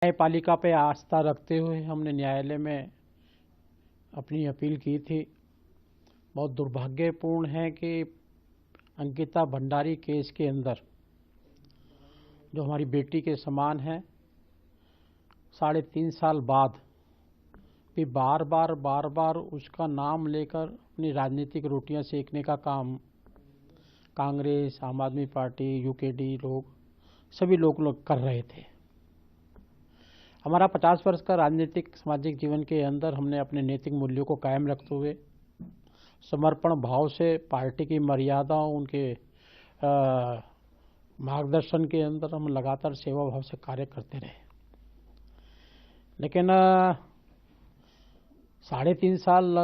न्यायपालिका पे आस्था रखते हुए हमने न्यायालय में अपनी अपील की थी। बहुत दुर्भाग्यपूर्ण है कि अंकिता भंडारी केस के अंदर जो हमारी बेटी के समान है, 3.5 साल बाद भी बार बार उसका नाम लेकर अपनी राजनीतिक रोटियां सेकने का काम कांग्रेस, आम आदमी पार्टी, यूकेडी लोग सभी लोग कर रहे थे। हमारा 50 वर्ष का राजनीतिक सामाजिक जीवन के अंदर हमने अपने नैतिक मूल्यों को कायम रखते हुए समर्पण भाव से पार्टी की मर्यादाओं, उनके मार्गदर्शन के अंदर हम लगातार सेवा भाव से कार्य करते रहे। लेकिन 3.5 साल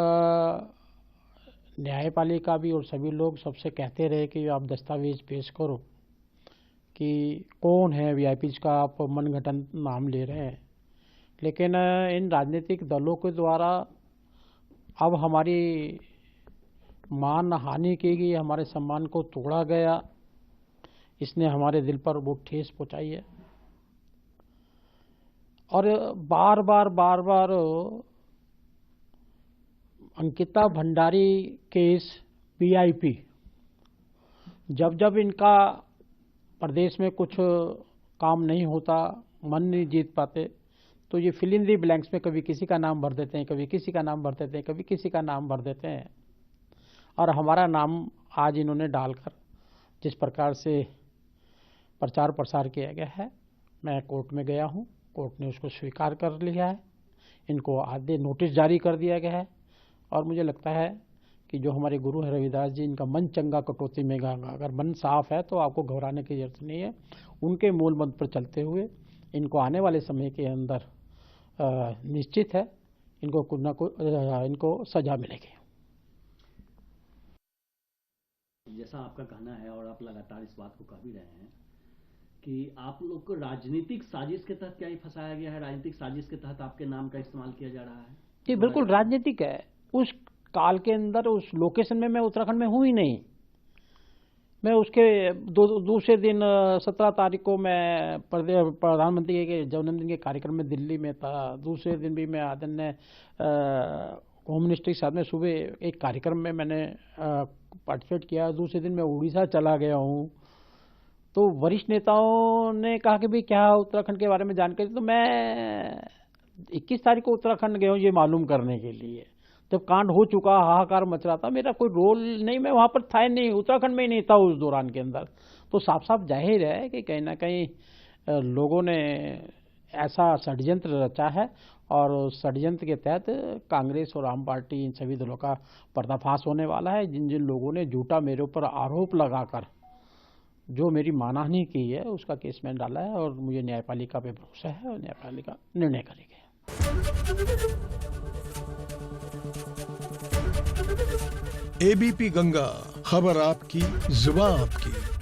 न्यायपालिका भी और सभी लोग सबसे कहते रहे कि आप दस्तावेज पेश करो कि कौन है वीआईपीज का आप मनगढ़ंत नाम ले रहे हैं। लेकिन इन राजनीतिक दलों के द्वारा अब हमारी मान हानि की गई, हमारे सम्मान को तोड़ा गया, इसने हमारे दिल पर बहुत ठेस पहुंचाई है। और बार बार अंकिता भंडारी केस, वीआईपी, जब इनका प्रदेश में कुछ काम नहीं होता, मन नहीं जीत पाते, तो ये फिल इन दी ब्लैंक्स में कभी किसी का नाम भर देते हैं, कभी किसी का नाम भर देते हैं, कभी किसी का नाम भर देते हैं। और हमारा नाम आज इन्होंने डालकर जिस प्रकार से प्रचार प्रसार किया गया है, मैं कोर्ट में गया हूँ, कोर्ट ने उसको स्वीकार कर लिया है, इनको आधे नोटिस जारी कर दिया गया है। और मुझे लगता है कि जो हमारे गुरु है रविदास जी, इनका मन चंगा कटौती में गंगा, अगर मन साफ है तो आपको घबराने की जरूरत नहीं है। उनके मूल मंत्र पर चलते हुए इनको आने वाले समय के अंदर निश्चित है इनको कुछ ना कुछ इनको सजा मिलेगी। जैसा आपका कहना है और आप लगातार इस बात को कह भी रहे हैं कि आप लोग को राजनीतिक साजिश के तहत क्या ही फंसाया गया है, राजनीतिक साजिश के तहत आपके नाम का इस्तेमाल किया जा रहा है। जी बिल्कुल राजनीतिक है। उस काल के अंदर उस लोकेशन में मैं उत्तराखंड में हूँ ही नहीं। मैं उसके दूसरे दिन 17 तारीख को मैं प्रधानमंत्री के जन्मदिन के कार्यक्रम में दिल्ली में था। दूसरे दिन भी मैं आदरणीय होम मिनिस्टर के साथ में सुबह एक कार्यक्रम में मैंने पार्टिसिपेट किया। दूसरे दिन मैं उड़ीसा चला गया हूँ। तो वरिष्ठ नेताओं ने कहा कि भाई क्या उत्तराखंड के बारे में जानकारी, तो मैं 21 तारीख को उत्तराखंड गया हूँ ये मालूम करने के लिए। जब कांड हो चुका, हाहाकार मच रहा था, मेरा कोई रोल नहीं, मैं वहाँ पर था ही नहीं, उत्तराखंड में ही नहीं था उस दौरान के अंदर। तो साफ साफ जाहिर है कि कहीं ना कहीं लोगों ने ऐसा षड्यंत्र रचा है और षड्यंत्र के तहत कांग्रेस और आम पार्टी, इन सभी दलों का पर्दाफाश होने वाला है। जिन जिन लोगों ने झूठा मेरे ऊपर आरोप लगाकर जो मेरी मानहानि की है उसका केस मैंने डाला है और मुझे न्यायपालिका पे भरोसा है और न्यायपालिका निर्णय करेगी। एबीपी गंगा, खबर आपकी, जुबान आपकी।